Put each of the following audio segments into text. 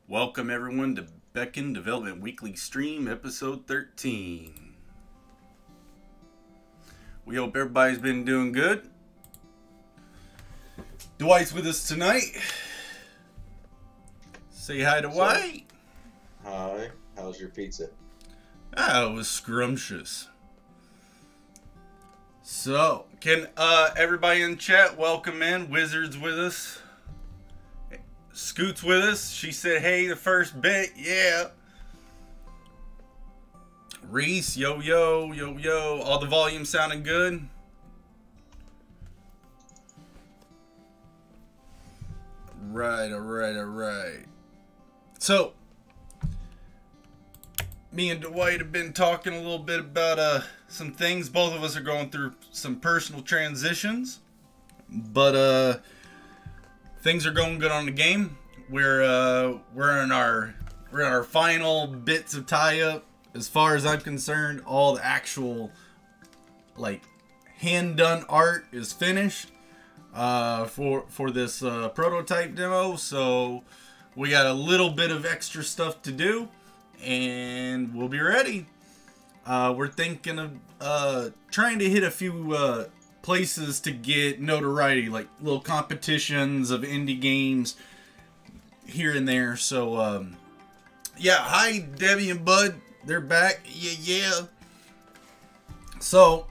Welcome everyone to Beacon Development Weekly Stream, episode 13. We hope everybody's been doing good. Dwight's with us tonight. Say hi to Dwight. Hi, how's your pizza? It was scrumptious. So, can everybody in chat welcome in? Wizard's with us. Scoot's with us. She said, hey, the first bit. Yeah. Reese, yo, yo, yo, yo. All the volume sounding good? Right, alright. So, me and Dwight have been talking a little bit about some things. Both of us are going through some personal transitions. But, things are going good on the game. We're in our final bits of tie up. As far as I'm concerned, all the actual hand done art is finished for this prototype demo. So we got a little bit of extra stuff to do, and we'll be ready. We're thinking of trying to hit a few places to get notoriety, like little competitions of indie games here and there. So yeah, hi Debbie and Bud, they're back. Yeah. So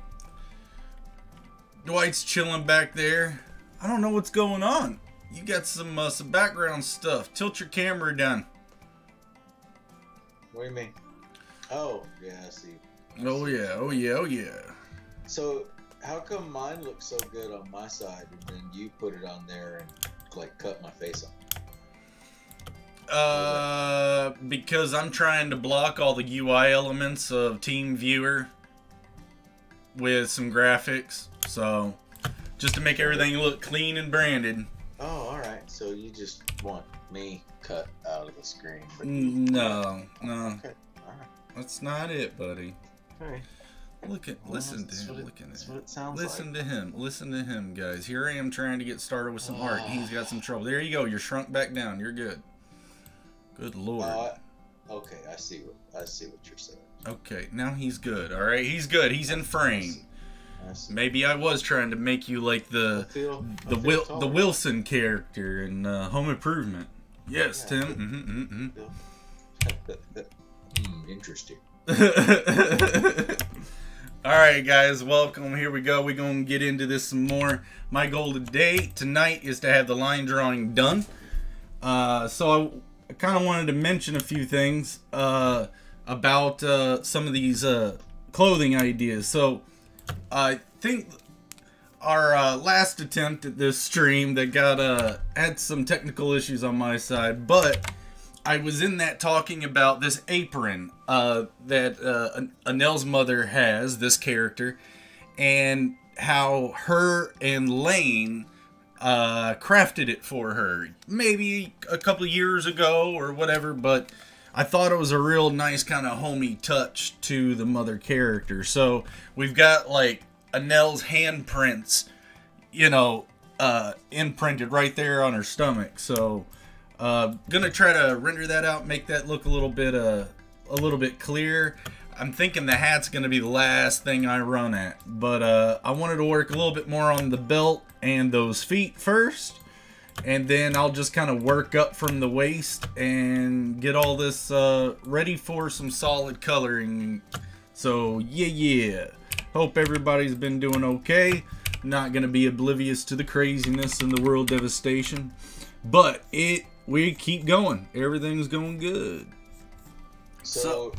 Dwight's chilling back there. I don't know what's going on. You got some background stuff. Tilt your camera down. What do you mean? Oh yeah, I see. Oh yeah. So how come mine looks so good on my side and then you put it on there and cut my face off? Because I'm trying to block all the UI elements of TeamViewer with some graphics, so just to make everything look clean and branded. Oh, alright. So you just want me cut out of the screen? But no. Okay, alright. That's not it, buddy. Alright. Listen to him. That's what it sounds Listen like. to him, guys. Here I am trying to get started with some art. He's got some trouble. There you go. You're shrunk back down. You're good. Good lord. Okay, I see what you're saying. Okay, now he's good. All right, he's good. He's in frame. I see. Maybe I was trying to make you like the Wilson character in Home Improvement. Yes, Yeah. Tim. Interesting. Alright guys, welcome. Here we go. We're going to get into this some more. My goal tonight is to have the line drawing done. So I kind of wanted to mention a few things about some of these clothing ideas. So I think our last attempt at this stream that got had some technical issues on my side, but I was in that talking about this apron that Anel's mother has, this character, and how her and Lane crafted it for her. Maybe a couple years ago or whatever, but I thought it was a real nice kind of homey touch to the mother character. So we've got like Anel's handprints, imprinted right there on her stomach. So gonna try to render that out, make that look a little bit clear. I'm thinking the hat's gonna be the last thing I run at, but I wanted to work a little bit more on the belt and those feet first, and then I'll just kind of work up from the waist and get all this ready for some solid coloring. So yeah, hope everybody's been doing okay. Not gonna be oblivious to the craziness and the world devastation, but we keep going. Everything's going good. So,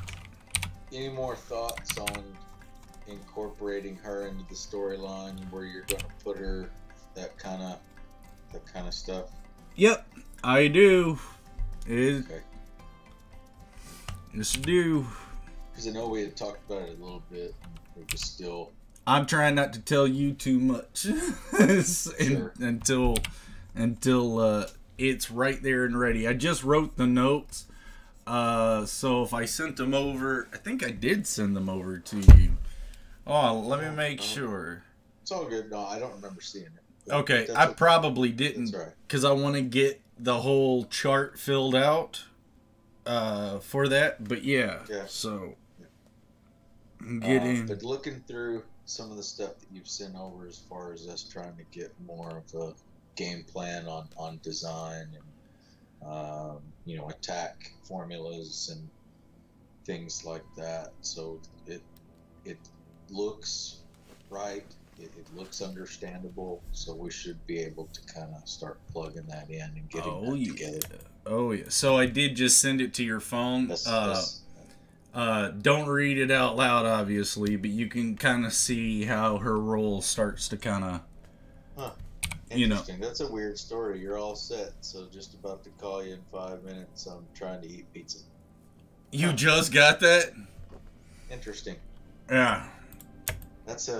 any more thoughts on incorporating her into the storyline where you're going to put her that kind of stuff? Yep, I do. Okay. Yes, I do. Because I know we had talked about it a little bit. And it was still. I'm trying not to tell you too much Sure. until it's right there and ready. I just wrote the notes. So if I sent them over, I think I did send them over to you. Oh, let me make sure. It's all good. No, I don't remember seeing it. Okay, That's I okay. probably didn't That's right. because I want to get the whole chart filled out for that. But yeah. So get in. But looking through some of the stuff that you've sent over, as far as us trying to get more of a game plan on design and attack formulas and things like that. So it looks right. It looks understandable. So we should be able to kind of start plugging that in and getting that together. Oh yeah. So I did just send it to your phone. Don't read it out loud, obviously, but you can kind of see how her role starts to kind of, Interesting. That's a weird story. You're all set, so just about to call you in 5 minutes. I'm trying to eat pizza. You just got that? Interesting. Yeah. That's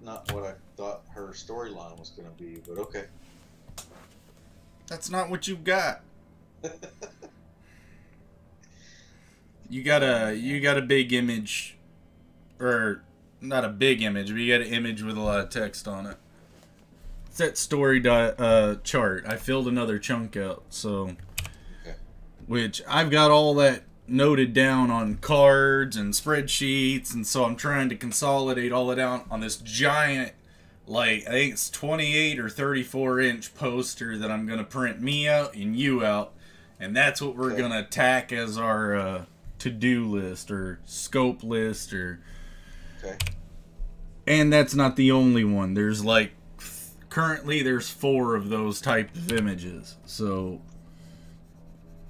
not what I thought her storyline was going to be, but okay. That's not what you got. You got a big image, or not a big image, but you got an image with a lot of text on it. It's that story chart. I filled another chunk out, so which I've got all that noted down on cards and spreadsheets, and so I'm trying to consolidate all it out on this giant, like I think it's 28 or 34 inch poster that I'm gonna print me out and you out, and that's what we're gonna attack as our to-do list or scope list and that's not the only one. There's like currently there's 4 of those type of images, so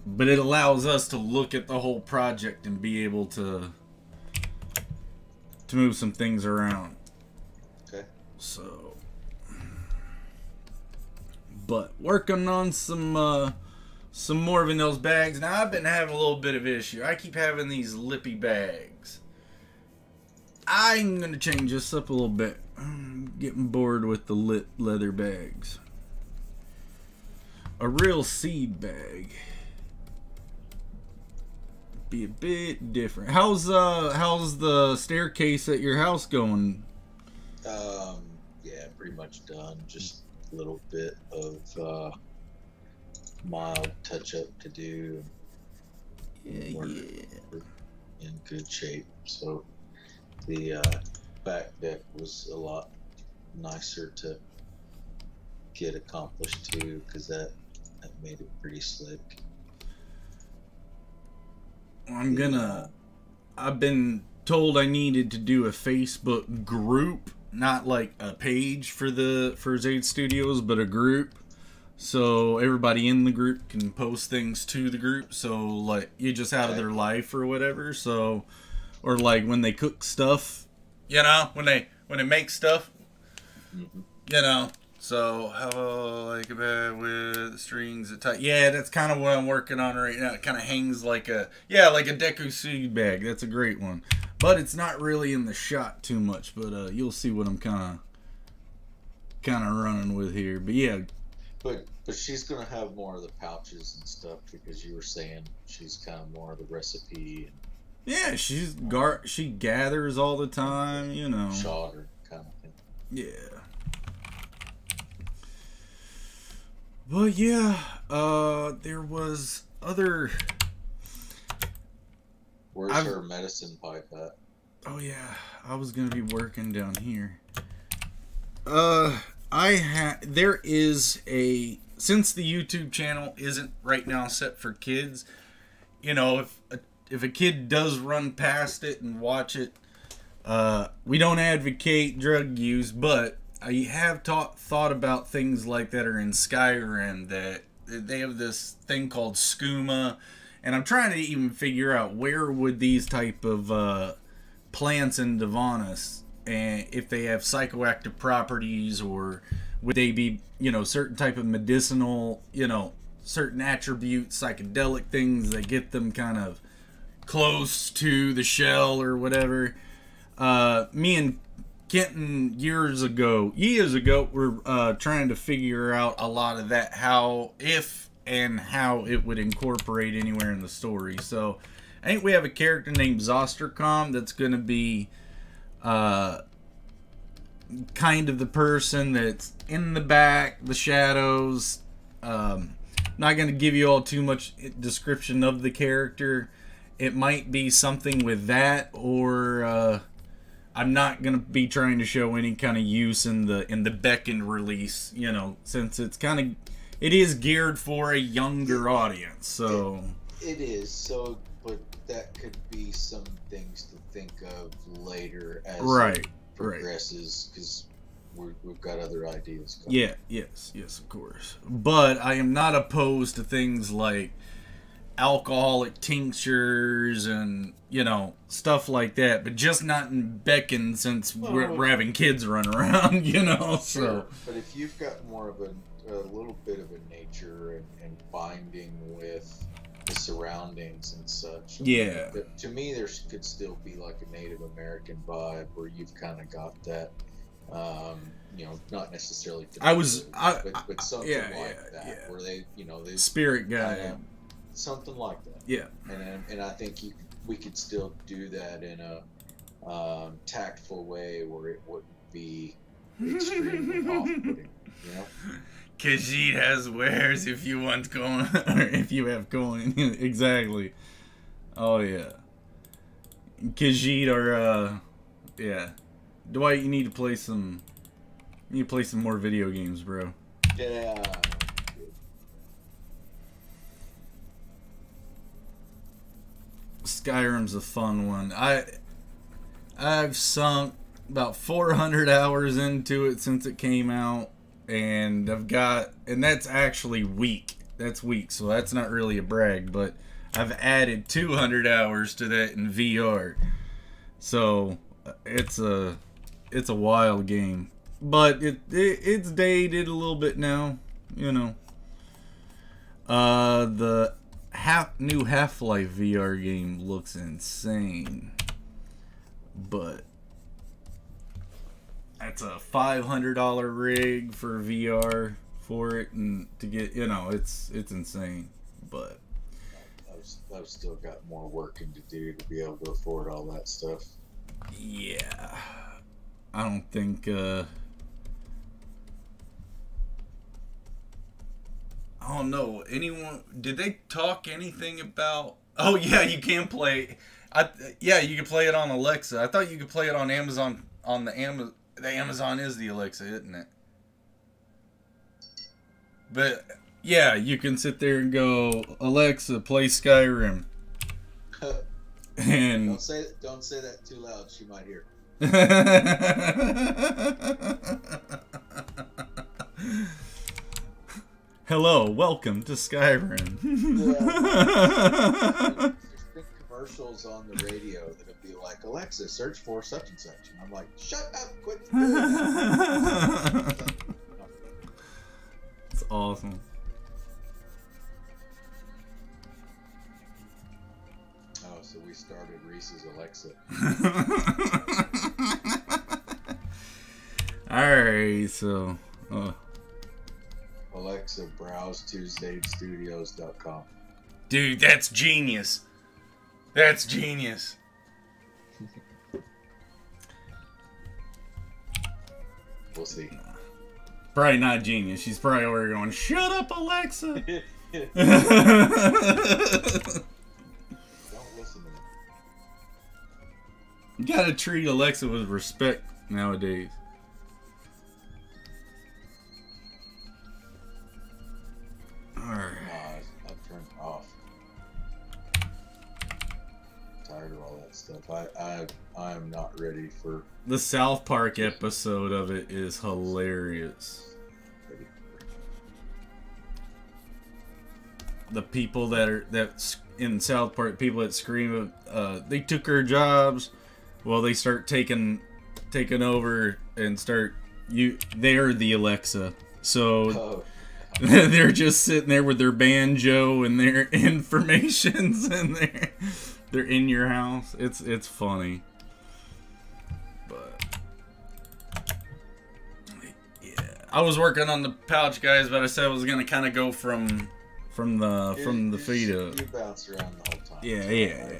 but it allows us to look at the whole project and be able to move some things around. So but working on some more of in those bags. Now, I've been having a little bit of issue. I keep having these lippy bags. I'm going to change this up a little bit. I'm getting bored with the leather bags. A real seed bag. Be a bit different. How's the staircase at your house going? Yeah, pretty much done. Just a little bit of mild touch-up to do. We're in good shape. So the back deck was a lot nicer to get accomplished too, because that made it pretty slick. I've been told I needed to do a Facebook group, not like a page for Zaid Studios, but a group. So everybody in the group can post things to the group. So like you just out of their life or whatever. So, or like when they cook stuff, when they make stuff, So how like about with the strings attached? Yeah, that's kind of what I'm working on right now. It kind of hangs like a Deku seed bag. That's a great one, but it's not really in the shot too much. But you'll see what I'm kind of running with here. But yeah. But she's gonna have more of the pouches and stuff, because you were saying she's kind of more of the recipe. And yeah, she gathers all the time, Shogger kind of thing. Yeah. But yeah, there was other. Where's her medicine pipe at? Oh yeah, I was gonna be working down here. There is since the YouTube channel isn't right now set for kids, if a kid does run past it and watch it, we don't advocate drug use, but I have thought about things like that are in Skyrim, that they have this thing called skooma, and I'm trying to even figure out where would these type of plants in Divanis, and if they have psychoactive properties, or would they be, certain type of medicinal, certain attributes, psychedelic things that get them kind of close to the shell or whatever. Me and Kenton years ago, we're trying to figure out a lot of that, how it would incorporate anywhere in the story. So I think we have a character named Zostercom that's going to be kind of the person that's in the back, the shadows, not going to give you all too much description of the character. It might be something with that, or I'm not going to be trying to show any kind of use in the Beckon release, you know, since it is geared for a younger audience. So it is. So, but that could be some things to think of later as it progresses, because we've got other ideas coming. Yeah, yes, of course. But I am not opposed to things like alcoholic tinctures and, you know, stuff like that, but just not in Beckon, since we're having kids run around, you know. Sure. So, but if you've got more of a little bit of a nature and binding with the surroundings and such, yeah. But to me, there could still be like a Native American vibe where you've kind of got that. You know, not necessarily. But something like that, where they spirit guy, something like that. Yeah, and I think we could still do that in a tactful way where it wouldn't be extremely off-putting. You know, Khajiit has wares if you want coin, or if you have coin. Exactly. Oh yeah, Khajiit or yeah. Dwight, you need to play some. You need to play some more video games, bro. Yeah. Skyrim's a fun one. I've sunk about 400 hours into it since it came out, and that's actually weak. That's weak, so that's not really a brag, but I've added 200 hours to that in VR. So it's a wild game, but it's dated a little bit now, you know. The new Half-Life VR game looks insane, but that's a $500 rig for VR for it, and to get, you know, it's insane. But I've still got more working to do to be able to afford all that stuff. Yeah. I don't think, I don't know. Anyone, did they talk anything about, oh yeah, you can play, yeah, you can play it on Alexa. I thought you could play it on Amazon, the Amazon is the Alexa, isn't it? But, yeah, you can sit there and go, Alexa, play Skyrim. And don't say that too loud, she might hear. Hello, welcome to Skyrim. There's been commercials on the radio that'll be like, Alexa, search for such and such. And I'm like, shut up, quit doing that. It's awesome. Oh, so we started Reese's Alexa. Alright, so Alexa, browse TuesdayStudios.com. Dude, that's genius. That's genius. We'll see. Probably not genius. She's probably over here going, shut up, Alexa. Don't listen to me. You gotta treat Alexa with respect nowadays. Alright. I've turned off. Tired of all that stuff. I'm not ready for The South Park episode of it is hilarious. The people that in South Park, people that scream, they took our jobs. Well, they start taking over and they're the Alexa. So they're just sitting there with their banjo and their informations, and they're in your house. It's funny. But yeah, I was working on the pouch, guys, but I said I was gonna kind of go from the feed up. You bounce around the whole time. Yeah.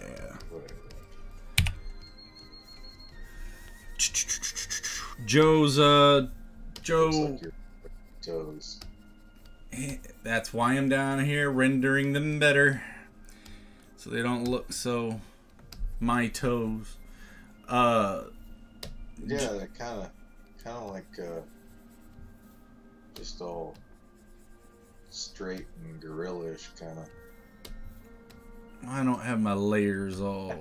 Joe. Looks like your toes. That's why I'm down here rendering them better, so they don't look so my toes. Yeah, they're kind of like just all straight and gorilla-ish kind of. I don't have my layers all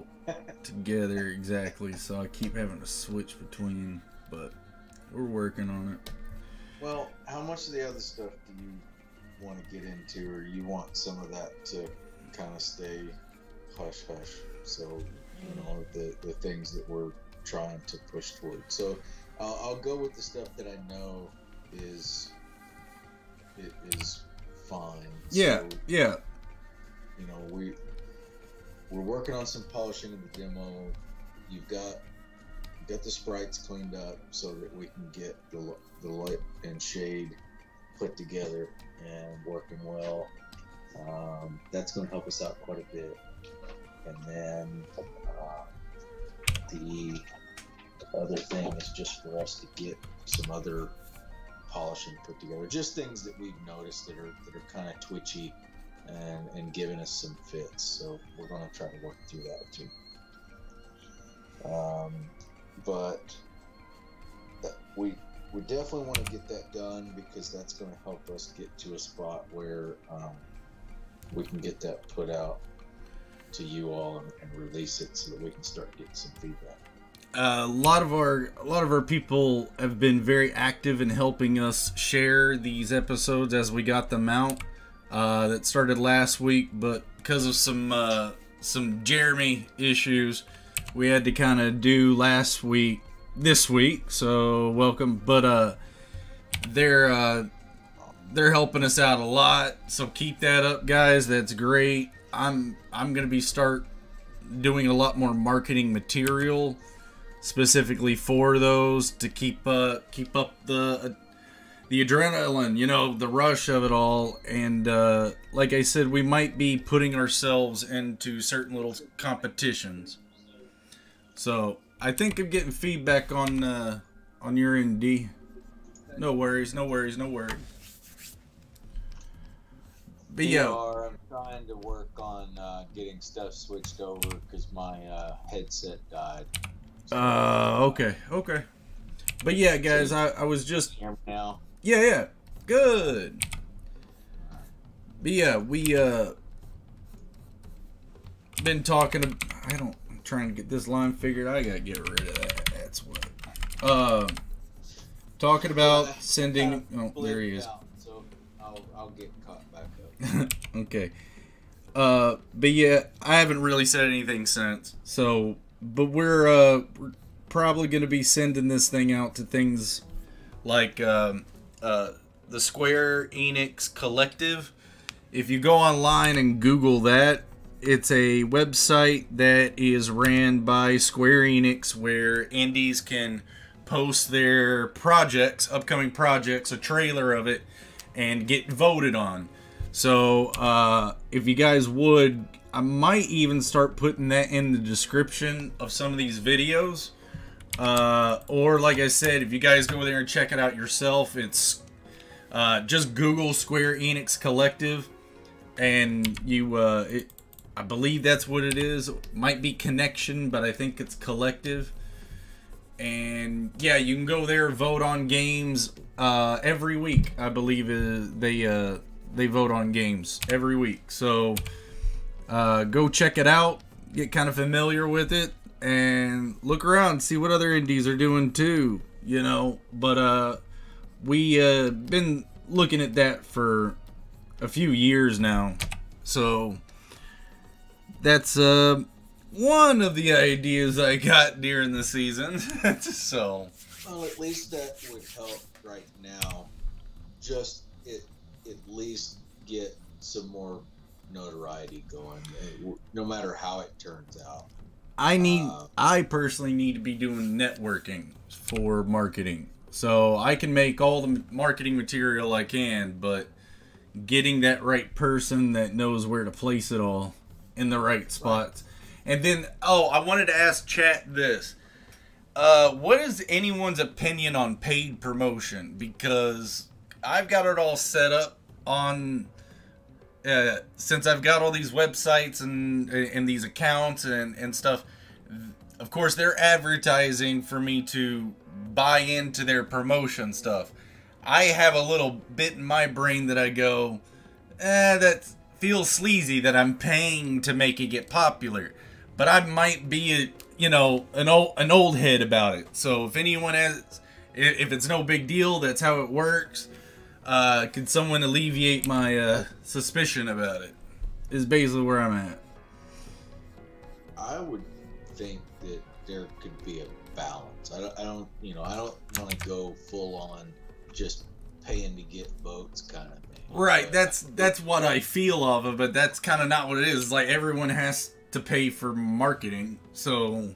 together exactly, so I keep having to switch between, but we're working on it. Well, how much of the other stuff do you want to get into, or you want some of that to kind of stay hush hush? So, you know, the things that we're trying to push toward. So, I'll go with the stuff that I know is fine. Yeah, so, yeah. You know, we're working on some polishing of the demo. You've got the sprites cleaned up so that we can get the light and shade put together and working well. That's going to help us out quite a bit. And then the other thing is just for us to get some other polishing put together. Just things that we've noticed that are kind of twitchy and giving us some fits. So we're going to try to work through that too. But we definitely want to get that done, because that's going to help us get to a spot where we can get that put out to you all and release it, so that we can start getting some feedback. A lot of our people have been very active in helping us share these episodes as we got them out. That started last week, but because of some Jeremy issues, we had to kind of do this week. So welcome, but they're helping us out a lot. So keep that up, guys. That's great. I'm gonna start doing a lot more marketing material specifically for those, to keep up the adrenaline, you know, the rush of it all. And like I said, we might be putting ourselves into certain little competitions. So I think I'm getting feedback on your end, D. No worries. But yeah, I'm trying to work on getting stuff switched over because my headset died. So, okay. But yeah, guys, I was just... Hear me now? Yeah, good. But yeah, we been talking. I'm trying to get this line figured. I gotta get rid of that. That's what. Talking about sending. Oh, there he is. Out, so I'll get caught back up. Okay. But yeah, I haven't really said anything since. So, but we're probably gonna be sending this thing out to things like the Square Enix Collective. If you go online and Google that, it's a website that is ran by Square Enix, where indies can post their projects, upcoming projects, a trailer of it, and get voted on. So if you guys would, I might even start putting that in the description of some of these videos. Or like I said, if you guys go there and check it out yourself, it's just Google Square Enix Collective, and you I believe that's what it is. It might be Connection, but I think it's Collective. And yeah, you can go there, vote on games every week. I believe they vote on games every week. So go check it out, get kind of familiar with it, and look around, see what other indies are doing too, you know. But we been looking at that for a few years now, so that's one of the ideas I got during the season. So well, at least that would help right now. Just at least get some more notoriety going, no matter how it turns out. I personally need to be doing networking for marketing, so I can make all the marketing material I can, but getting that right person that knows where to place it all in the right spots. Right. And then, I wanted to ask chat this. What is anyone's opinion on paid promotion? Because I've got it all set up on, since I've got all these websites and these accounts and stuff, of course they're advertising for me to buy into their promotion stuff. I have a little bit in my brain that I go, that feels sleazy that I'm paying to make it get popular. But I might be, you know, an old head about it. So if anyone has, if it's no big deal, that's how it works. Could someone alleviate my suspicion about it? Is basically where I'm at. I would think that there could be a balance. I don't want to go full on just paying to get votes kind of thing. Right, that's what I feel of it, but that's kind of not what it is. It's like everyone has to pay for marketing, so.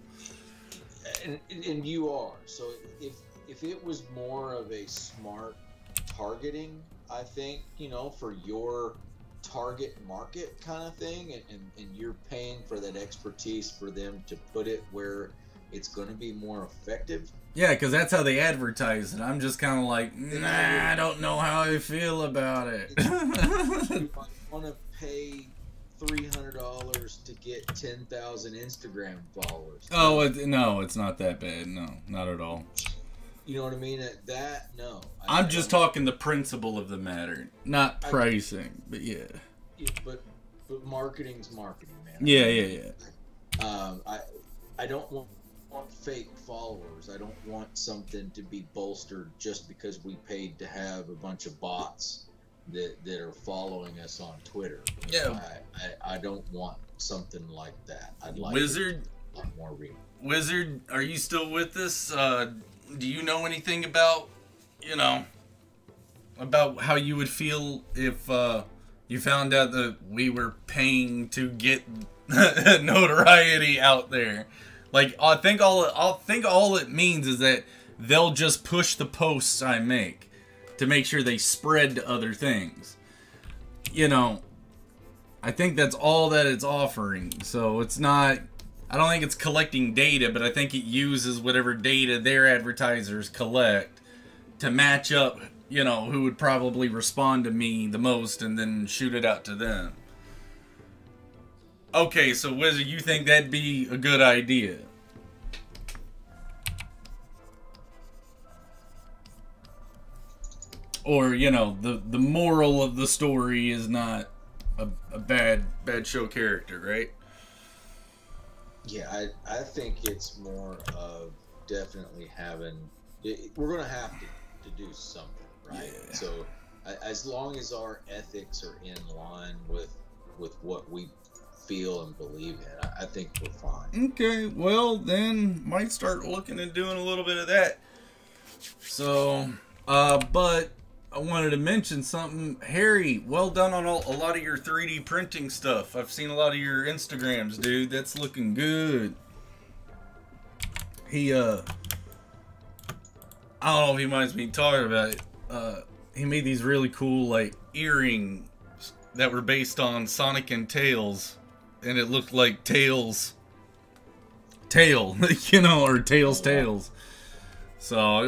And you are. So if it was more of a smart targeting, I think, you know, for your target market kind of thing, and you're paying for that expertise for them to put it where it's going to be more effective. Yeah, because that's how they advertise it. I'm just kind of like, nah, I don't know how I feel about it. You might want to pay $300 to get 10,000 Instagram followers. Oh, no, it's not that bad. No, not at all. You know what I mean? No. I'm just talking the principle of the matter, not pricing, but yeah. But marketing's marketing, man. Yeah. I don't want fake followers. I don't want something to be bolstered just because we paid to have a bunch of bots that are following us on Twitter. Yeah. I don't want something like that. I'd like Wizard. A lot more real. Wizard, are you still with us? Do you know anything about, you know, about how you would feel if you found out that we were paying to get notoriety out there? Like, I think all it means is that they'll just push the posts I make to make sure they spread to other things. You know, I think that's all that it's offering. So it's not, I don't think it's collecting data, but I think it uses whatever data their advertisers collect to match up, you know, who would probably respond to me the most and then shoot it out to them. Okay, so Wizard, you think that'd be a good idea? Or, you know, the moral of the story is not a bad show character, right? Yeah, I think it's more of definitely having. We're going to have to do something, right? Yeah. So as long as our ethics are in line with what we feel and believe in, I think we're fine. Okay, well then might start looking and doing a little bit of that. So, but I wanted to mention something. Harry, well done on a lot of your 3D printing stuff. I've seen a lot of your Instagrams, dude. That's looking good. He, I don't know if he minds me talking about it. He made these really cool, like, earrings that were based on Sonic and Tails. And it looked like Tails' tail, you know, or Tails' tails. So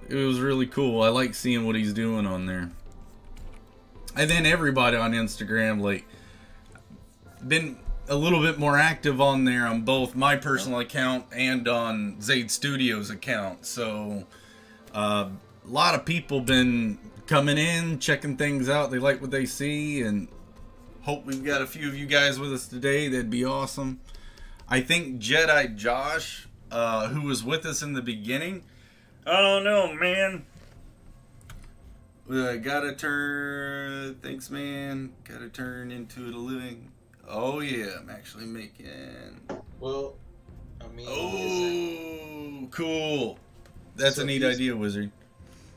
it was really cool. I like seeing what he's doing on there. And then everybody on Instagram, like, been a little bit more active on there on both my personal account and on Zaid Studios account. So a lot of people been coming in, checking things out. They like what they see, and hope we've got a few of you guys with us today. That'd be awesome. I think Jedi Josh, who was with us in the beginning, I don't know, man. Gotta turn. Thanks, man. Gotta turn into it a living. Oh yeah, I'm actually making. Well, I mean. Oh, cool. That's so a neat idea, Wizard.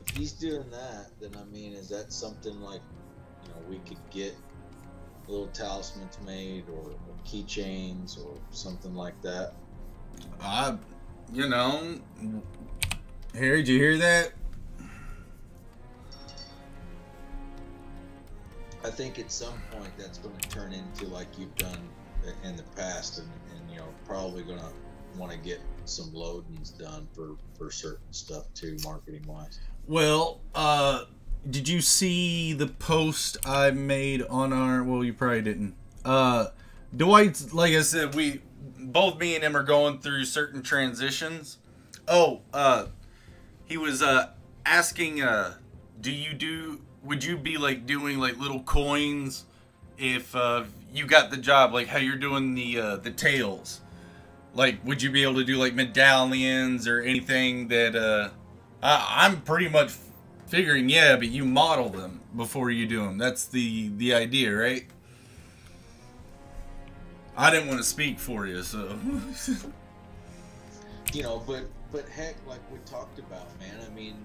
If he's doing that, then I mean, is that something like, you know, we could get little talismans made or keychains or something like that? You know. Harry, did you hear that? I think at some point that's going to turn into like you've done in the past, and you know, probably going to want to get some loadings done for certain stuff too, marketing wise. Well, did you see the post I made on our? Well, you probably didn't. Dwight's, like I said, we both, me and him, are going through certain transitions. Oh, he was asking, would you be like doing like little coins if you got the job, like how you're doing the tails? Like, would you be able to do like medallions or anything that I'm pretty much figuring, yeah, but you model them before you do them. That's the idea, right? I didn't want to speak for you, so. You know, but heck, like we talked about, man. I mean,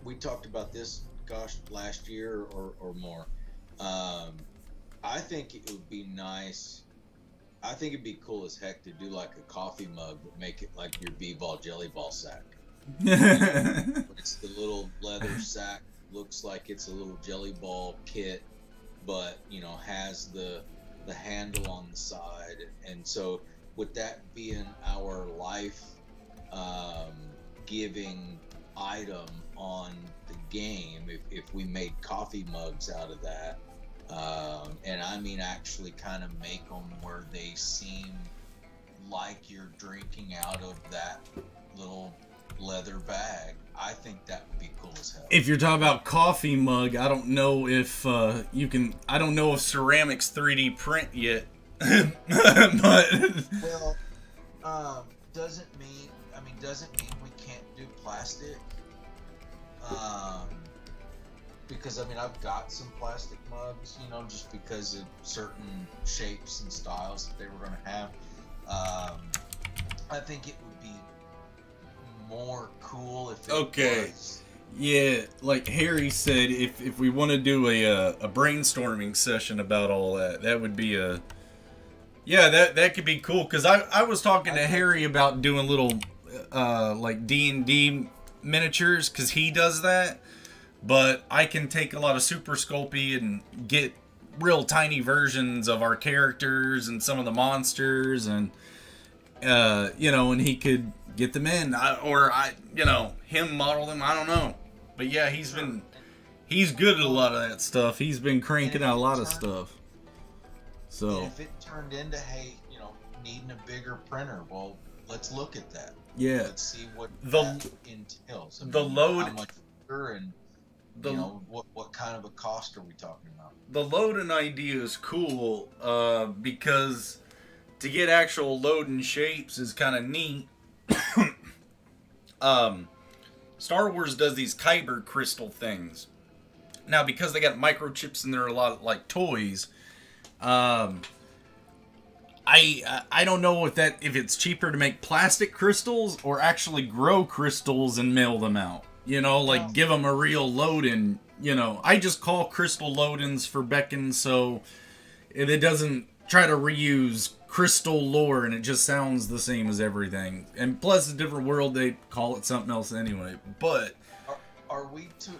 we talked about this, gosh, last year or more. I think it would be nice. I think it'd be cool as heck to do like a coffee mug, but make it like your B-ball jelly ball sack. It's the little leather sack, looks like it's a little jelly ball kit, but you know, has the handle on the side. And so with that being our life giving item on the game, if we made coffee mugs out of that, and I mean actually kind of make them where they seem like you're drinking out of that little leather bag, I think that would be cool as hell. If you're talking about coffee mug, I don't know if you can. I don't know if ceramics 3D print yet. But well, doesn't mean we can't do plastic. Because I mean, I've got some plastic mugs, you know, just because of certain shapes and styles that they were going to have. I think it would be more cool if it was. Yeah, like Harry said, if we want to do a brainstorming session about all that, that would be a... Yeah, that could be cool, because I was talking to Harry about doing little, like, D&D miniatures, because he does that, but I can take a lot of Super Sculpey and get real tiny versions of our characters and some of the monsters, and, you know, and he could get them in, you know, him model them, I don't know. But yeah, he's good at a lot of that stuff. He's been cranking out a lot of stuff. So and if it turned into, hey, you know, needing a bigger printer, well, let's look at that. Yeah. Let's see what that entails. I mean, the load, how much and you know, what kind of a cost are we talking about? The loading idea is cool, because to get actual loading shapes is kind of neat. Star Wars does these Kyber crystal things. Now, because they got microchips and they're a lot like toys, I don't know if it's cheaper to make plastic crystals or actually grow crystals and mail them out. You know, like give them a real load-in. You know, I just call crystal load-ins for Beckon, so it doesn't try to reuse crystal lore, and it just sounds the same as everything. And plus, it's a different world, they call it something else anyway. But are we to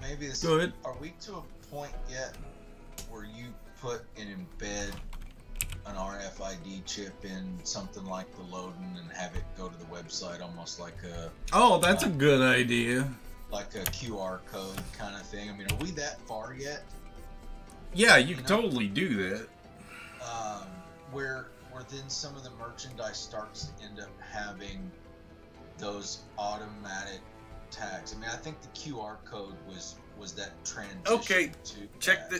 maybe this? Go ahead. Are we to a point yet where you put and embed an RFID chip in something like the loading and have it go to the website almost like a... Oh, that's a good idea. Like a QR code kind of thing. I mean, are we that far yet? Yeah, you can totally do that. Where then some of the merchandise starts to end up having those automatic tags. I mean, I think the QR code was that transition. Okay, check.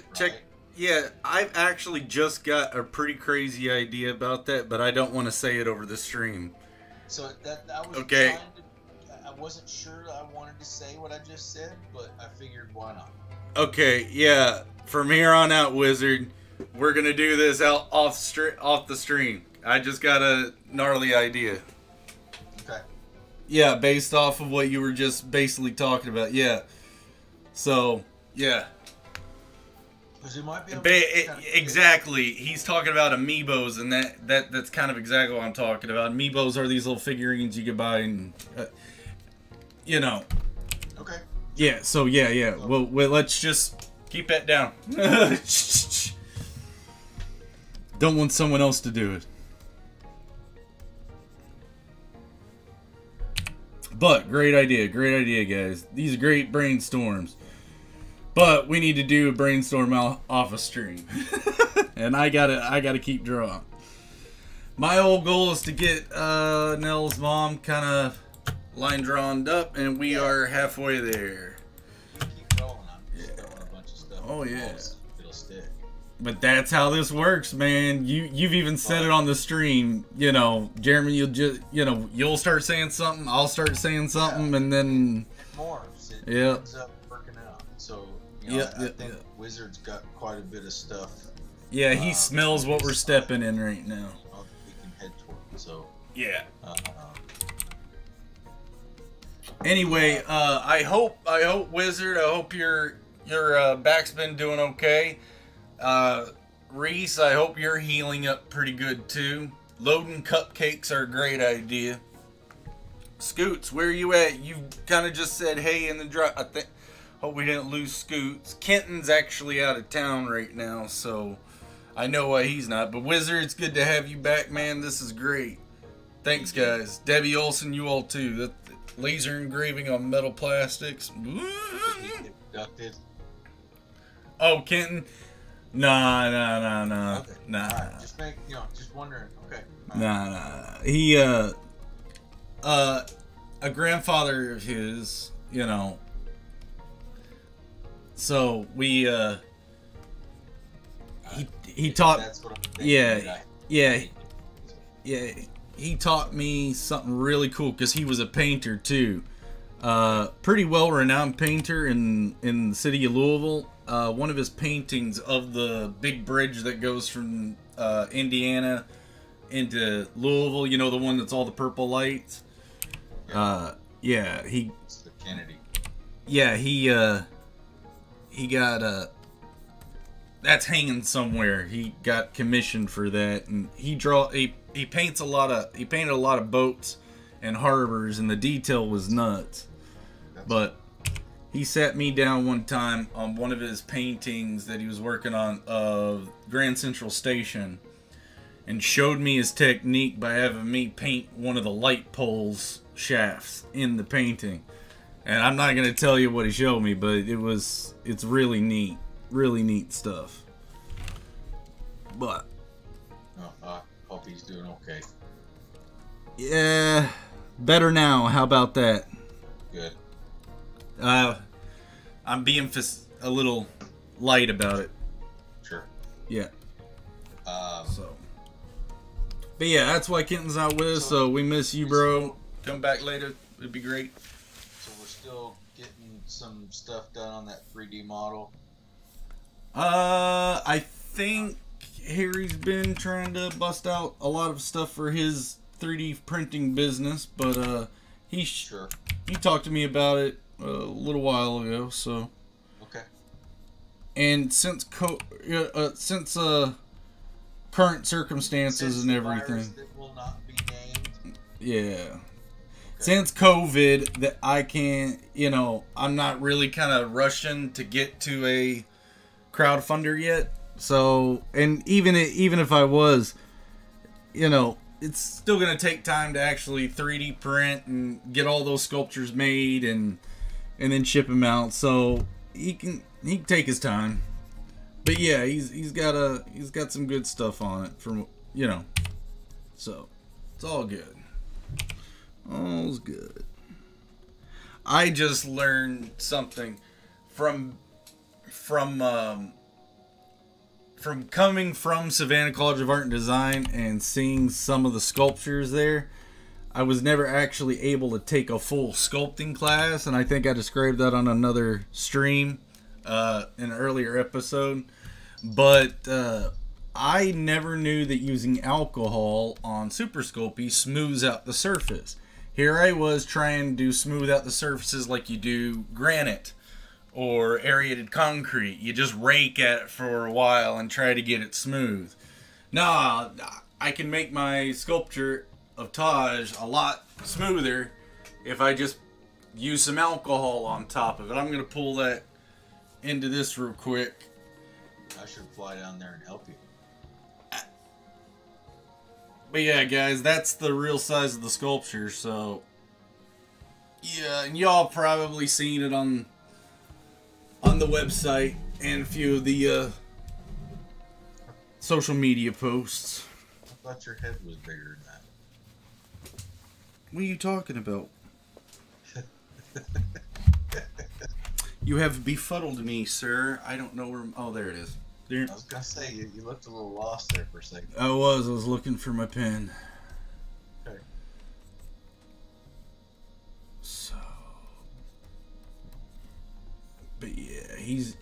Yeah, I've actually just got a pretty crazy idea about that, but I don't want to say it over the stream. So I was okay. I wasn't sure I wanted to say what I just said, but I figured why not. Okay, yeah. From here on out, Wizard, we're gonna do this off the stream. I just got a gnarly idea. Okay. Yeah, based off of what you were just basically talking about. Yeah. So, yeah. Because it might be exactly. He's talking about amiibos, and that's kind of exactly what I'm talking about. Amiibos are these little figurines you can buy, and you know. Okay. Yeah. So yeah. Well, let's just keep that down. Don't want someone else to do it. But great idea, guys. These are great brainstorms. But we need to do a brainstorm off a stream. And I gotta keep drawing. My old goal is to get Nell's mom kind of line drawn up, and we are halfway there. Keep going. I'm just throwing a bunch of stuff. Oh yeah. It'll stick. But that's how this works, man. You've even said it on the stream. You know, Jeremy, you'll start saying something, I'll start saying something, and then It morphs. It Yep. ends up working out. So I think Wizard's got quite a bit of stuff. Yeah, he smells what we're stepping in right now. We can head toward. So Yeah. Anyway, I hope Wizard, I hope your back's been doing okay. Reese, I hope you're healing up pretty good too. Loading cupcakes are a great idea. Scoots, where are you at? You kind of just said hey in the drop. I think. Hope we didn't lose Scoots. Kenton's actually out of town right now, so I know why he's not. But Wizard, it's good to have you back, man. This is great. Thanks, guys. Debbie Olson, you all too. That laser engraving on metal plastics. Abducted. Oh, Kenton. Nah. Okay. Nah. Right. Just wondering. Okay. Nah. He, a grandfather of his, so we, he taught, That's what I'm thinking. yeah, he taught me something really cool because he was a painter too. Pretty well-renowned painter in the city of Louisville. One of his paintings of the big bridge that goes from Indiana into Louisville, the one that's all the purple lights. Yeah, It's the Kennedy. Yeah, he got that's hanging somewhere. He got commissioned for that, and he painted a lot of boats and harbors, and the detail was nuts. But he sat me down one time on one of his paintings that he was working on of Grand Central Station and showed me his technique by having me paint one of the light poles shafts in the painting. And I'm not going to tell you what he showed me, but it's really neat stuff. But I hope he's doing okay. yeah, better now. How about that? Good. I'm being a little light about it. Sure. Yeah. But yeah, that's why Kenton's not with us. So we miss you, bro. Come back later. It'd be great. So we're still getting some stuff done on that 3D model. I think Harry's been trying to bust out a lot of stuff for his 3D printing business, but he talked to me about it a little while ago. So okay. And since current circumstances and everything, that will not be named. yeah. Okay. Since COVID, that I can't, I'm not really kind of rushing to get to a crowdfunder yet. So, and even if I was, it's still gonna take time to actually 3D print and get all those sculptures made and then ship them out. So he can take his time. But yeah, he's got some good stuff on it from so it's all good. All's good. I just learned something from coming from Savannah College of Art and Design and seeing some of the sculptures there. I was never actually able to take a full sculpting class, and I think I described that on another stream in an earlier episode. But I never knew that using alcohol on Super Sculpey smooths out the surface. Here I was trying to smooth out the surfaces like you do granite or aerated concrete. You just rake at it for a while and try to get it smooth. Nah, I can make my sculpture of Taj a lot smoother if I just use some alcohol on top of it. I'm going to pull that into this real quick. I should fly down there and help you. But yeah, guys, that's the real size of the sculpture, so Yeah, and y'all probably seen it on the website and a few of the social media posts. I thought your head was bigger than that. What are you talking about? You have befuddled me, sir. I don't know where... Oh, there it is. There. I was going to say, you looked a little lost there for a second. I was looking for my pen. Okay. So... But yeah, he's...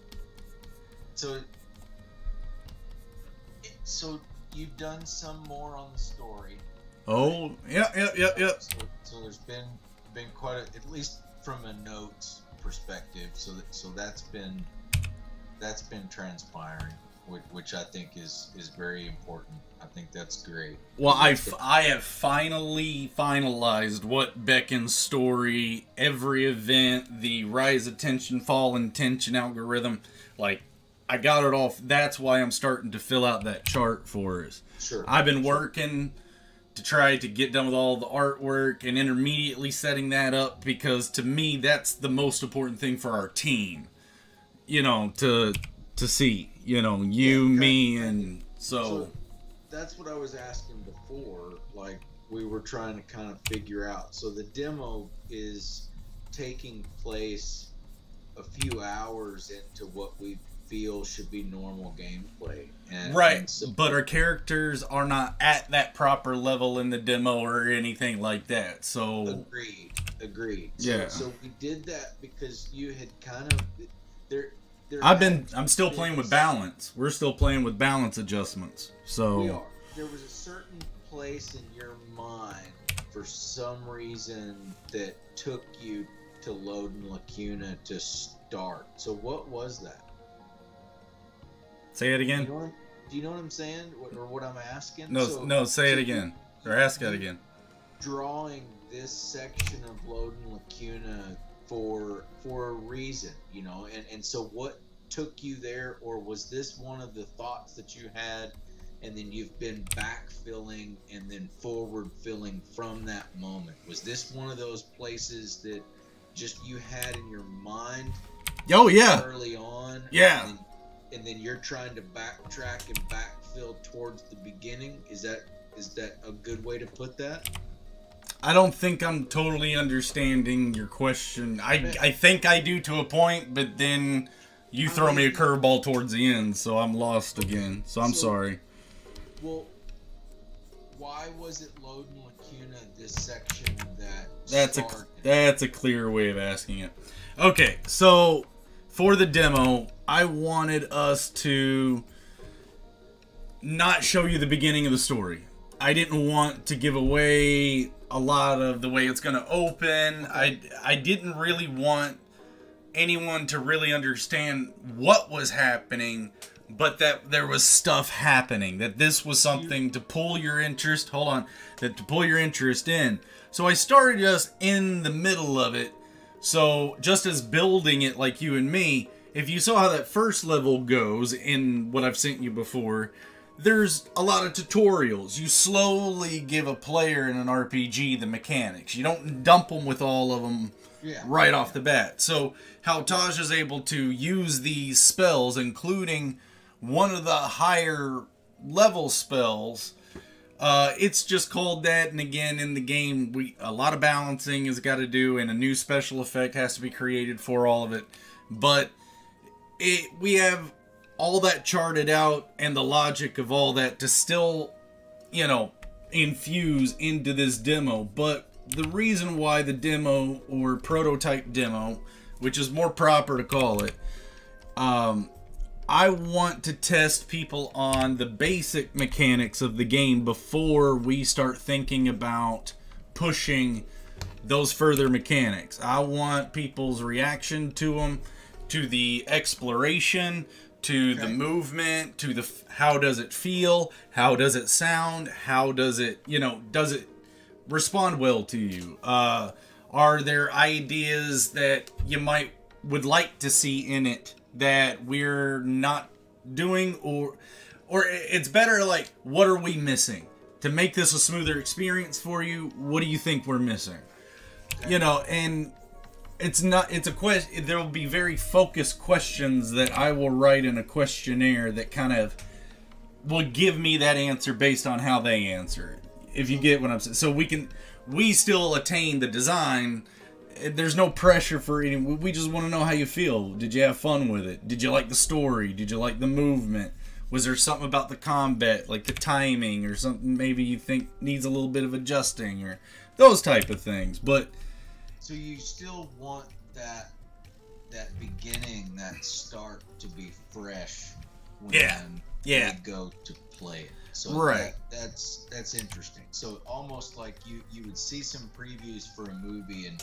So you've done some more on the story. Oh, yep. So there's been quite a, at least from a notes perspective. So that's been transpiring, which I think is very important. I think that's great. Well, I have finally finalized what Beckon's story, every event, the rise of tension, fall in tension algorithm, like, I got it all. That's why I'm starting to fill out that chart for us. Sure. I've been working to try to get done with all the artwork and intermediately setting that up, because to me that's the most important thing for our team. You know, to see, you know, me, and so that's what I was asking before. Like, we were trying to kind of figure out. So the demo is taking place a few hours into what we feel should be normal gameplay, and so, but our characters are not at that proper level in the demo or anything like that. So agreed. Yeah. So we did that because you had kind of I'm still playing with balance. We're still playing with balance adjustments. So we are. There was a certain place in your mind for some reason that took you to Loden Lacuna to start. So what was that? Say it again. Do you know what I'm saying, or what I'm asking? No. Say it again, or ask it again. Drawing this section of Loden Lacuna for a reason, you know, and so what took you there, or was this one of the thoughts that you had, and then you've been backfilling and then forward filling from that moment? Was this one of those places that just you had in your mind? Oh yeah. Early on. Yeah. And then you're trying to backtrack and backfill towards the beginning. Is that a good way to put that? I don't think I'm totally understanding your question. I think I do to a point, but then you throw me a curveball towards the end, so I'm lost again. So I'm sorry. Well, why was it Loden Lacuna, this section that's a clear way of asking it. Okay, so for the demo, I wanted us to not show you the beginning of the story. I didn't want to give away a lot of the way it's going to open. I didn't really want anyone to really understand what was happening, but that there was stuff happening, that this was something to pull your interest. Hold on. That to pull your interest in. So I started us in the middle of it. So just as building it like you and me, if you saw how that first level goes in what I've sent you before, there's a lot of tutorials. You slowly give a player in an RPG the mechanics. You don't dump them with all of them right off the bat. So how Taj is able to use these spells, including one of the higher level spells, it's just called that. And again, in the game, a lot of balancing has got to do, and a new special effect has to be created for all of it. But we have all that charted out, and the logic of all that to still, you know, infuse into this demo. But the reason why the demo, or prototype demo, which is more proper to call it, I want to test people on the basic mechanics of the game before we start thinking about pushing those further mechanics. I want people's reaction to them, to the exploration, to the movement, to the how does it feel, how does it sound, how does it, you know, does it respond well to you? Are there ideas that you would like to see in it that we're not doing, or it's better like, what are we missing to make this a smoother experience for you? What do you think we're missing? You know, and it's a question. There will be very focused questions that I will write in a questionnaire that kind of will give me that answer based on how they answer it. If you get what I'm saying. So we still attain the design. There's no pressure for any. We just want to know how you feel. Did you have fun with it? Did you like the story? Did you like the movement? Was there something about the combat, like the timing, or something maybe you think needs a little bit of adjusting, or those type of things? But so you still want that beginning, that start to be fresh when you go to play it. So right. That's interesting. So almost like you would see some previews for a movie and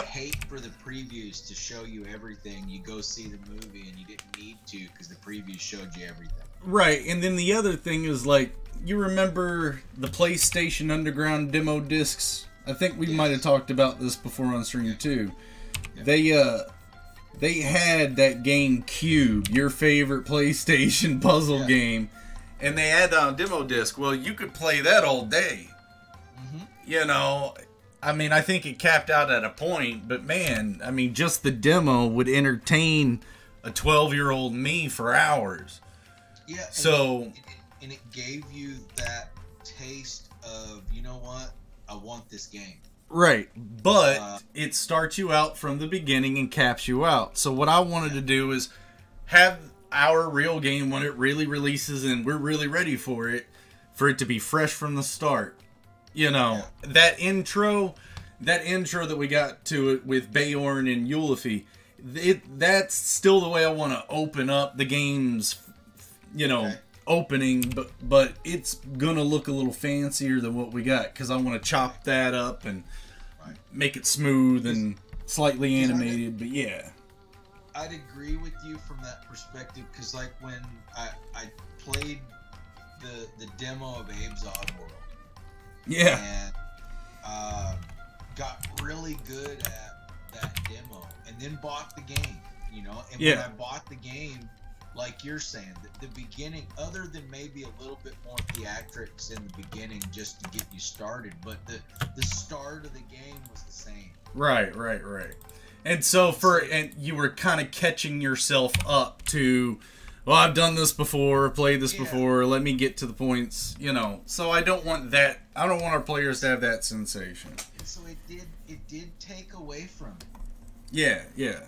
hate for the previews to show you everything. You go see the movie and you didn't need to because the previews showed you everything. Right, and then the other thing is, like, you remember the PlayStation Underground demo discs? I think we might have talked about this before on stream too. Yeah. They had that game Cube, your favorite PlayStation puzzle game, and they had that on demo disc. Well, you could play that all day. Mm-hmm. You know, I mean, I think it capped out at a point, but man, I mean, just the demo would entertain a 12-year-old me for hours. Yeah. So, and it gave you that taste of, you know what, I want this game. Right, but it starts you out from the beginning and caps you out. So what I wanted to do is have our real game when it really releases and we're really ready for it to be fresh from the start. You know, that intro that we got to it with Bayorn and Yulefi, that's still the way I want to open up the game's, you know, opening, but it's gonna look a little fancier than what we got because I want to chop that up and make it smooth and slightly animated. But yeah, I'd agree with you from that perspective because, like, when I played the demo of Abe's Oddworld, and got really good at that demo, and then bought the game, you know, and when I bought the game, like you're saying, the beginning, other than maybe a little bit more theatrics in the beginning just to get you started, but the start of the game was the same. Right. And so and you were kind of catching yourself up to, well, I've done this before, played this before, let me get to the points, you know. So I don't want that. I don't want our players to have that sensation. And so it did take away from it. Yeah.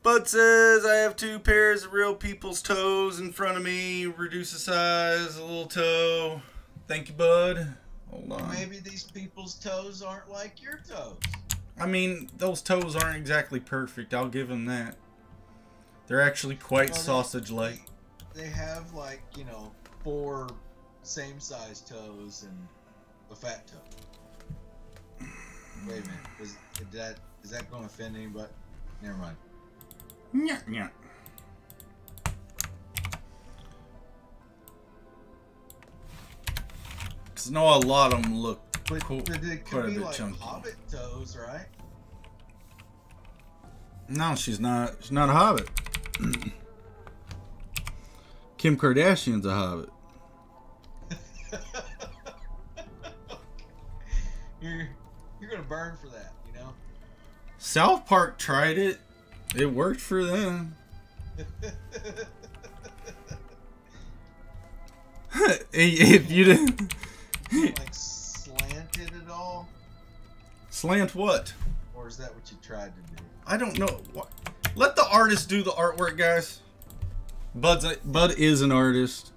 Bud says, I have 2 pairs of real people's toes in front of me. Reduce the size, a little toe. Thank you, Bud. Hold on. Maybe these people's toes aren't like your toes. I mean, those toes aren't exactly perfect. I'll give them that. They're actually quite sausage-like. They have, like, you know, 4 same-size toes and a fat toe. Wait a minute. Is that going to offend anybody? Never mind. Yeah. Cause I know a lot of them look cool, but it could quite a be bit like chunky. Hobbit toes, right? No, she's not. She's not a hobbit. Kim Kardashian's a hobbit. You're gonna burn for that, you know. South Park tried it. It worked for them. If you didn't like slanted at all. Slant what? Or is that what you tried to do? I don't know. Let the artist do the artwork, guys. Bud is an artist.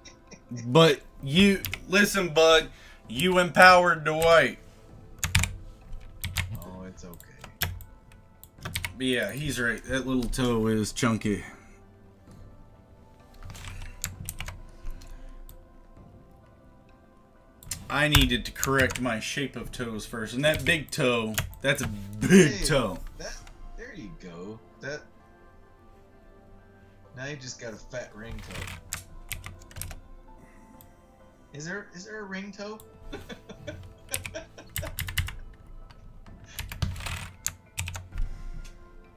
But you listen, Bud. You empowered Dwight. Oh, it's okay. But yeah, he's right. That little toe is chunky. I needed to correct my shape of toes first, and that big toe, that's a big toe. There you go. Now you just got a fat ring toe. Is there a ring toe?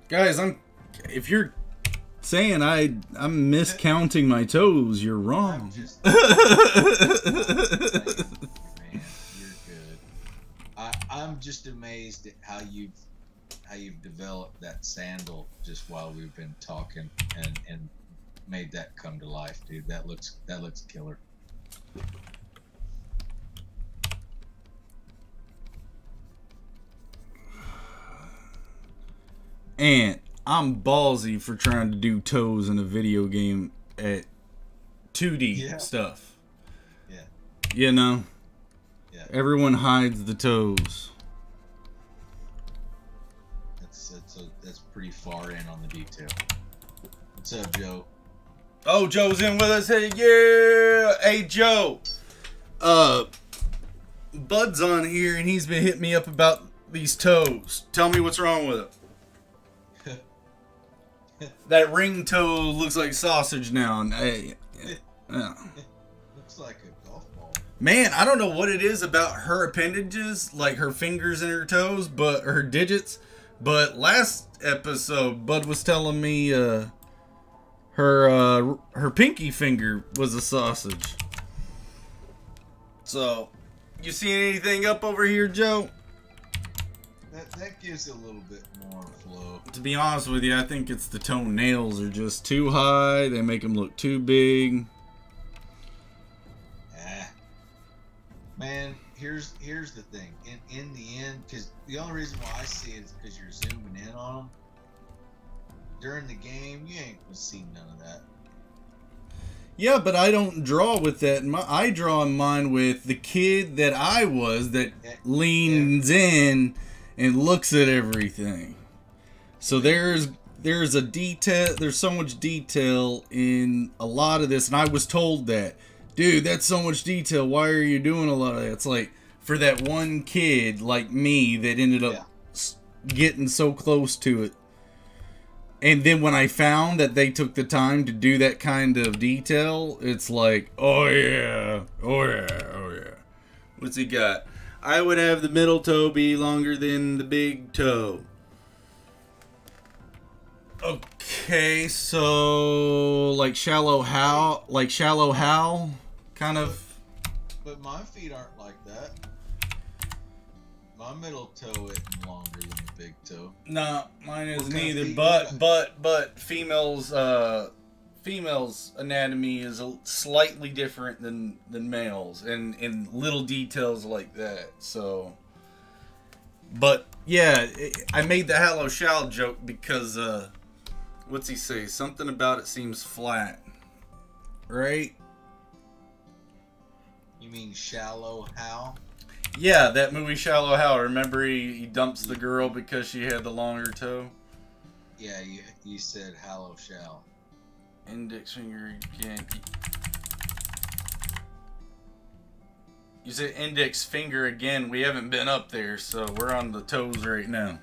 Guys, if you're saying I'm miscounting my toes, you're wrong. Man, you're good. just amazed at how you've developed that sandal just while we've been talking and made that come to life, dude. That looks killer. And I'm ballsy for trying to do toes in a video game at 2D stuff. Yeah. You know? Yeah. Everyone hides the toes. That's pretty far in on the detail. What's up, Joe? Oh, Joe's in with us. Hey, yeah. Hey, Joe. Bud's on here, and he's been hitting me up about these toes. Tell me what's wrong with it. That ring toe looks like sausage now. And, hey, yeah. Looks like a golf ball. Man, I don't know what it is about her appendages, like her fingers and her toes, but her digits. But last episode, Bud was telling me her pinky finger was a sausage. So, you seen anything up over here, Joe? That gives a little bit more flow. To be honest with you, I think it's the toenails are just too high. They make them look too big. Man, here's the thing. In the end, because the only reason why I see it is because you're zooming in on them. During the game, you ain't gonna see none of that. Yeah, but I don't draw with that. I draw mine with the kid that I was that leans in and looks at everything. So there's a detail. There's so much detail in a lot of this, and I was told that, dude, that's so much detail. Why are you doing a lot of that? It's like for that one kid like me that ended up getting so close to it. And then when I found that they took the time to do that kind of detail, it's like, oh yeah, oh yeah, oh yeah. What's he got? I would have the middle toe be longer than the big toe. Okay, so like shallow Hal, kind of. But my feet aren't like that. My middle toe isn't longer than the big toe. No, mine is neither. But Females anatomy is slightly different than males, and in little details like that. So, but yeah, I made the Hallow Shall joke because what's he say? Something about it seems flat, right? You mean Shallow Hal? Yeah, that movie Shallow Hal. Remember he dumps the girl because she had the longer toe? Yeah, you said Hallow Shall. Index finger again. You said index finger again. We haven't been up there, so we're on the toes right now.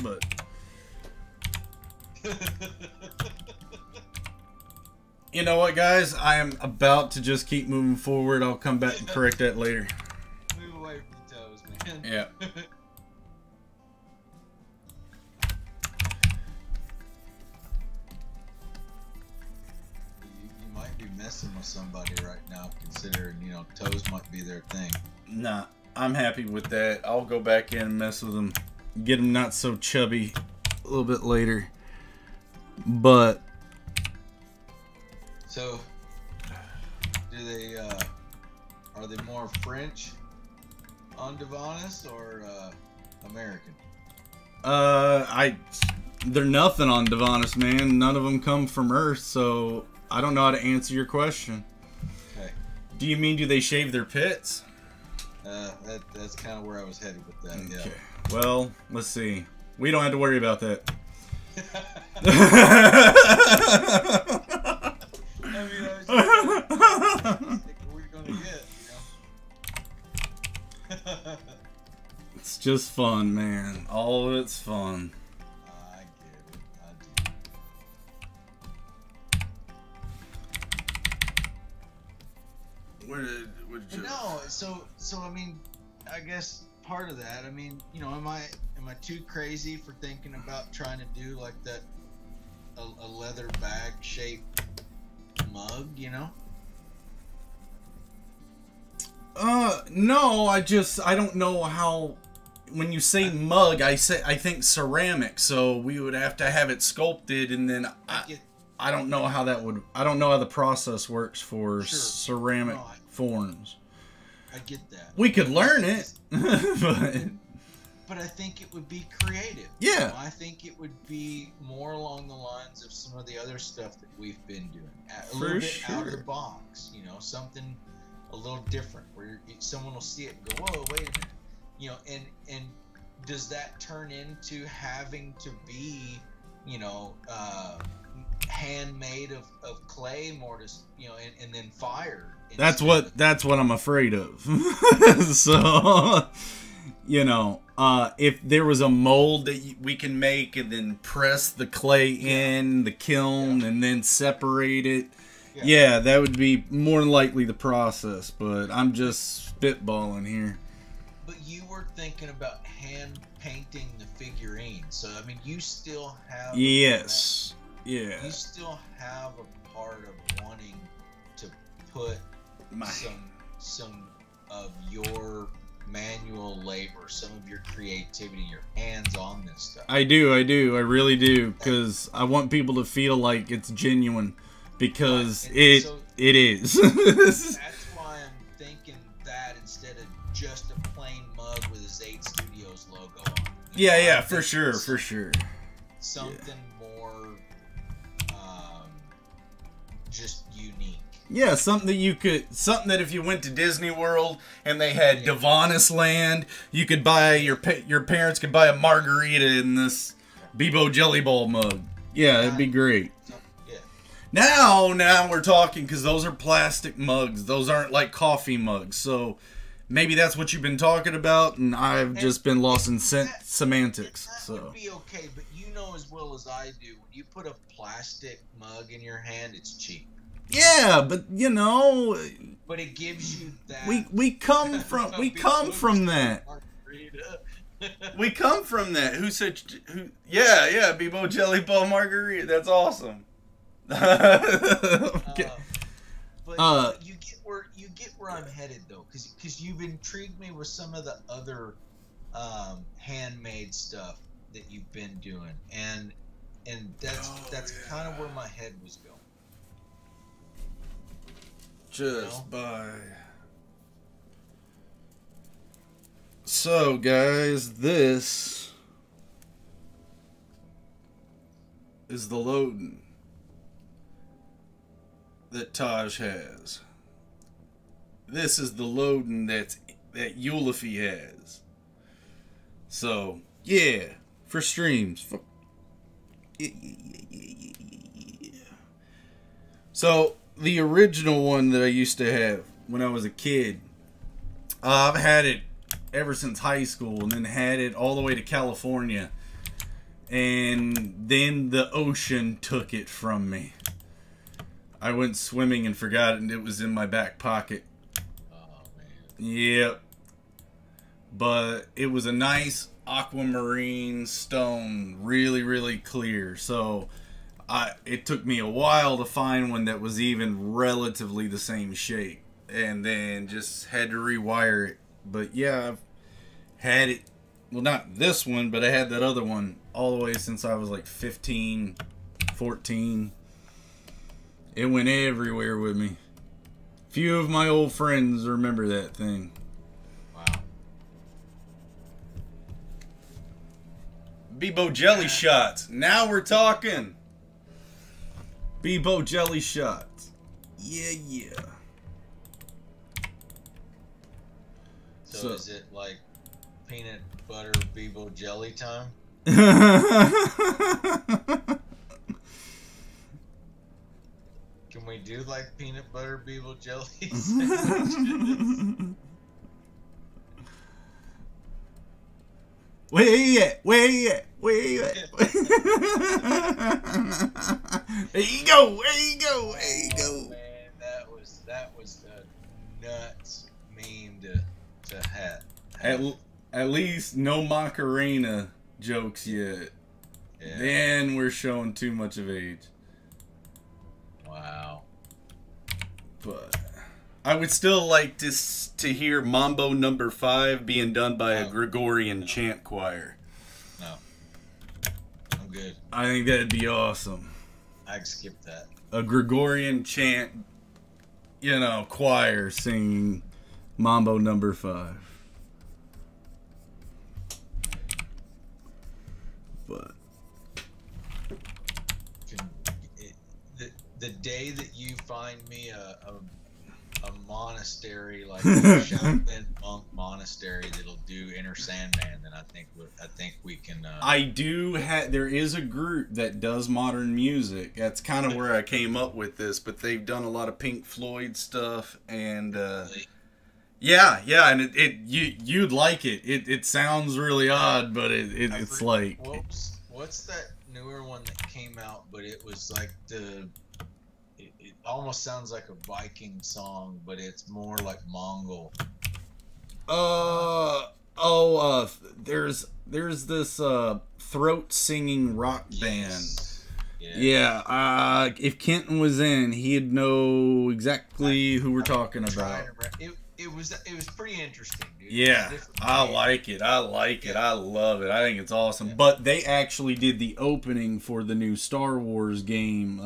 But you know what, guys? I am about to just keep moving forward. I'll come back and correct that later. Move away from the toes, man. Yeah. You might be messing with somebody right now, considering, toes might be their thing. Nah, I'm happy with that. I'll go back in and mess with them. Get them not so chubby a little bit later. But so, are they more French on Divanis or American? They're nothing on Divanis, man. None of them come from Earth, so I don't know how to answer your question. Okay. Do you mean do they shave their pits? That's kind of where I was headed with that. Okay. Yeah. Well, let's see. We don't have to worry about that. We're gonna get. It's just fun, man. All of it's fun. I get it. I do. Where did you? No, so I mean, I guess part of that. I mean, am I too crazy for thinking about trying to do like that, a leather bag shaped mug? No, I don't know how when you say mug, I think ceramic. So we would have to have it sculpted, and then I don't know how that would. I don't know how the process works for ceramic forms. I get that. We could learn it, but I think it would be creative. Yeah. You know, I think it would be more along the lines of some of the other stuff that we've been doing. A little bit out of the box, you know, something a little different where someone will see it and go, whoa, wait a minute. You know, and does that turn into having to be, you know, handmade of clay more to, you know, and then fired? That's what I'm afraid of. So, you know, if there was a mold that we can make and then press the clay in the kiln and then separate it, yeah, that would be more than likely the process. But I'm just spitballing here. But you were thinking about hand painting the figurine, so I mean, you still have you still have a part of wanting to put some of your manual labor, some of your creativity, your hands on this stuff. I do, I really do, because I want people to feel like it's genuine, because it is. That's why I'm thinking that instead of just a plain mug with a Zaid Studios logo on it. Yeah, for sure. Something more just unique. Yeah, something that if you went to Disney World and they had Divanis Land, you could buy, your parents could buy a margarita in this Bebo Jelly Ball mug. Yeah, it'd be great. Now we're talking, because those are plastic mugs. Those aren't like coffee mugs. So maybe that's what you've been talking about, and I've just been lost in semantics. That would be okay, but you know as well as I do, when you put a plastic mug in your hand, it's cheap. Yeah, but you know. But it gives you that. We come from that. We come from that. Who said? Yeah, Bebo Jelly Ball Margarita. That's awesome. Okay. But you get where I'm headed though, because you've intrigued me with some of the other handmade stuff that you've been doing, and that's kind of where my head was going. Just by. So guys, this is the Loden that Taj has. This is the Loden that Eulify has. So yeah, for streams. Yeah. So the original one that I used to have when I was a kid, I've had it ever since high school, and then had it all the way to California, and then the ocean took it from me. I went swimming and forgot it, and it was in my back pocket. Oh man. Yep. But it was a nice aquamarine stone, really, really clear. So it took me a while to find one that was even relatively the same shape, and then just had to rewire it. But yeah, I've had it, well, not this one, but I had that other one all the way since I was like 15, 14. It went everywhere with me. Few of my old friends remember that thing. Wow. Bebo Jelly Shots. Now we're talking. Bebo Jelly Shots. Yeah. So is it like peanut butter Bebo jelly time? Can we do like peanut butter Bebo jelly? Where you at? Where you at? There you go. Oh, man, that was the nuts meme to have. At least no Macarena jokes yet. Yeah. Then we're showing too much of age. Wow. But I would still like to hear Mambo Number 5 being done by a Gregorian chant choir. No. I'm good. I think that'd be awesome. I'd skip that. A Gregorian chant, you know, choir singing Mambo Number 5. But the day that you find me a monastery, like a Shaolin monk monastery that'll do Inner Sandman, then I think we can. There is a group that does modern music. That's kind of where I came up with this, but they've done a lot of Pink Floyd stuff, and yeah, and you'd like it. It sounds really odd, but it's like. What's that newer one that came out? But it was like it almost sounds like a Viking song, but it's more like Mongol. There's this throat singing rock band. Yes. Yeah. If Kenton was in, he'd know exactly who we're talking about. It was pretty interesting, dude. Yeah, I like it. I love it. I think it's awesome. Yeah. But they actually did the opening for the new Star Wars game.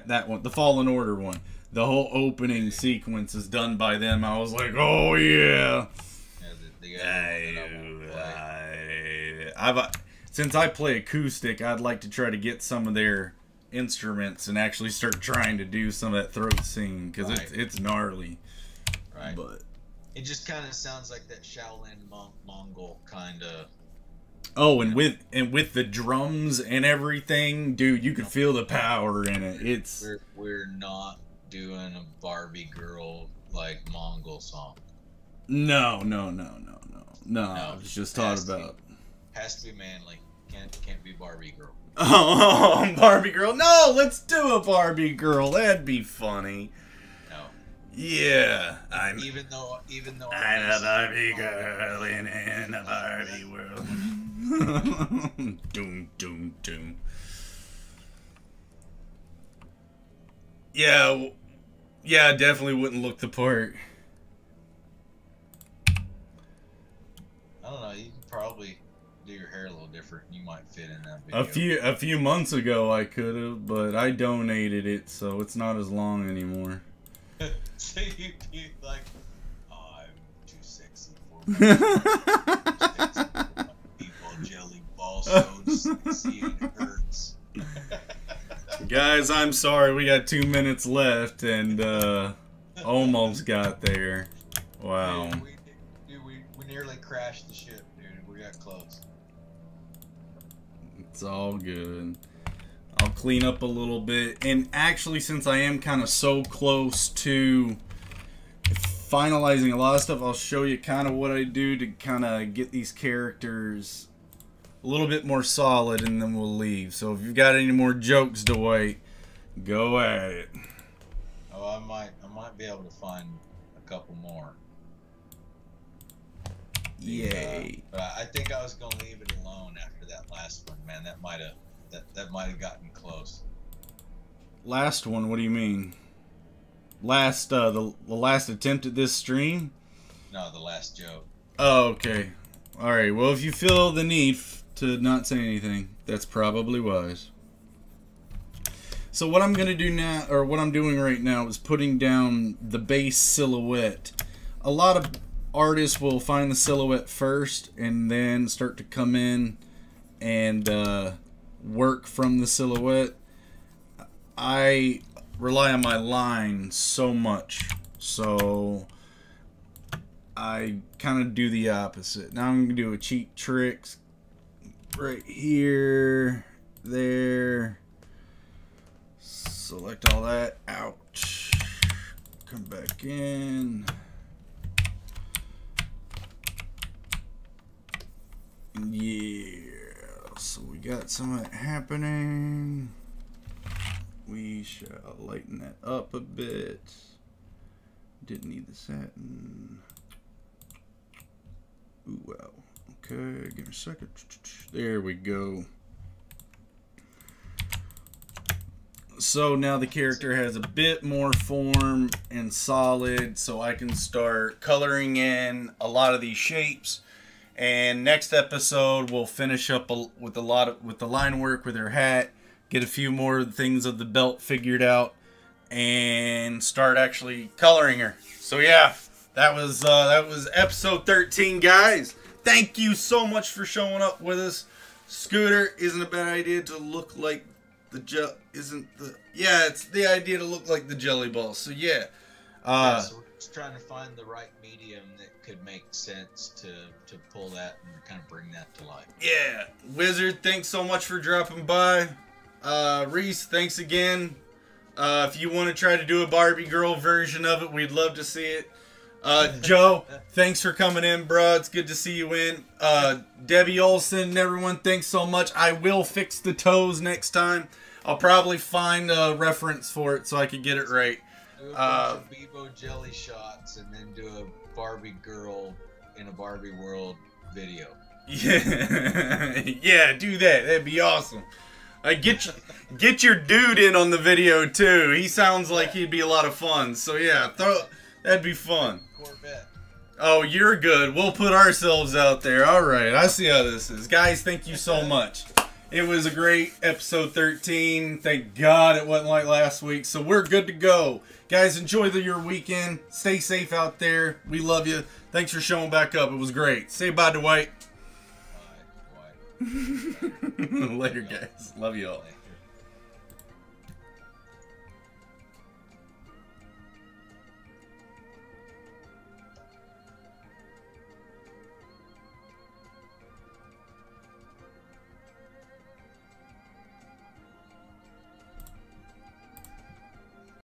That one, the Fallen Order one. The whole opening sequence is done by them. I was like, oh yeah. Since I play acoustic, I'd like to try to get some of their instruments and actually start trying to do some of that throat singing, because it's gnarly. Right. But it just kind of sounds like that Shaolin Mongol kind of. Oh, and with the drums and everything, dude, you could feel the power in it. We're not doing a Barbie girl like Mongol song. No. I was just talking about. Has to be manly. Can't be Barbie girl. Oh, Barbie girl. No, let's do a Barbie girl. That'd be funny. No. Yeah. Even though I'm a Barbie girl in a Barbie world. Doom, doom, doom. Yeah, definitely wouldn't look the part. I don't know. You can probably do your hair a little different. You might fit in that video. A few months ago I could have, but I donated it, so it's not as long anymore. So you like, oh, I'm too sexy for my people jelly ball so sexy it hurts. Guys, I'm sorry, we got 2 minutes left and almost got there. Wow. We nearly crashed the ship, dude. We got close. It's all good. I'll clean up a little bit. And actually, since I am kind of so close to finalizing a lot of stuff, I'll show you kind of what I do to kind of get these characters a little bit more solid, and then we'll leave. So if you've got any more jokes, Dwight, go at it. Oh, I might be able to find a couple more. Yay. But I think I was gonna leave it alone after that last one, man. That might have gotten close. Last one? What do you mean? Last the last attempt at this stream? No, the last joke. Oh, okay. All right. Well, if you feel the need to not say anything, that's probably wise. So what I'm gonna do now, or what I'm doing right now, is putting down the base silhouette. A lot of artists will find the silhouette first and then start to come in and work from the silhouette. I rely on my line so much, so I kind of do the opposite. Now I'm going to do a cheap trick right here, there, select all that out, come back in, yeah, so we got some of that happening. We shall lighten that up a bit. Didn't need the satin. Ooh, wow. Okay, give me a second. There we go. So now the character has a bit more form and solid, so I can start coloring in a lot of these shapes. And next episode we'll finish up with the line work with her hat, get a few more things of the belt figured out, and start actually coloring her. So yeah, that was episode 13, guys. Thank you so much for showing up with us. Scooter, isn't a bad idea to look like the it's the idea to look like the jelly ball. So yeah. So we're just trying to find the right medium that could make sense to pull that and kind of bring that to life. Yeah. Wizard, thanks so much for dropping by. Reese, thanks again. If you want to try to do a Barbie girl version of it, we'd love to see it. Joe, thanks for coming in, bro. It's good to see you in. Debbie Olson and everyone, thanks so much. I will fix the toes next time. I'll probably find a reference for it so I can get it right. Do a bunch of Bebo jelly shots and then do a Barbie girl in a Barbie world video. Yeah, yeah, do that. That'd be awesome. Get your dude in on the video too. He sounds like he'd be a lot of fun. So yeah, that'd be fun. Corvette. Oh, you're good. We'll put ourselves out there. All right, I see how this is. Guys, thank you so much. It was a great episode 13. Thank God it wasn't like last week. So we're good to go. Guys, enjoy your weekend. Stay safe out there. We love you. Thanks for showing back up. It was great. Say bye to Dwight. Bye, Dwight. Later, guys. Love you all.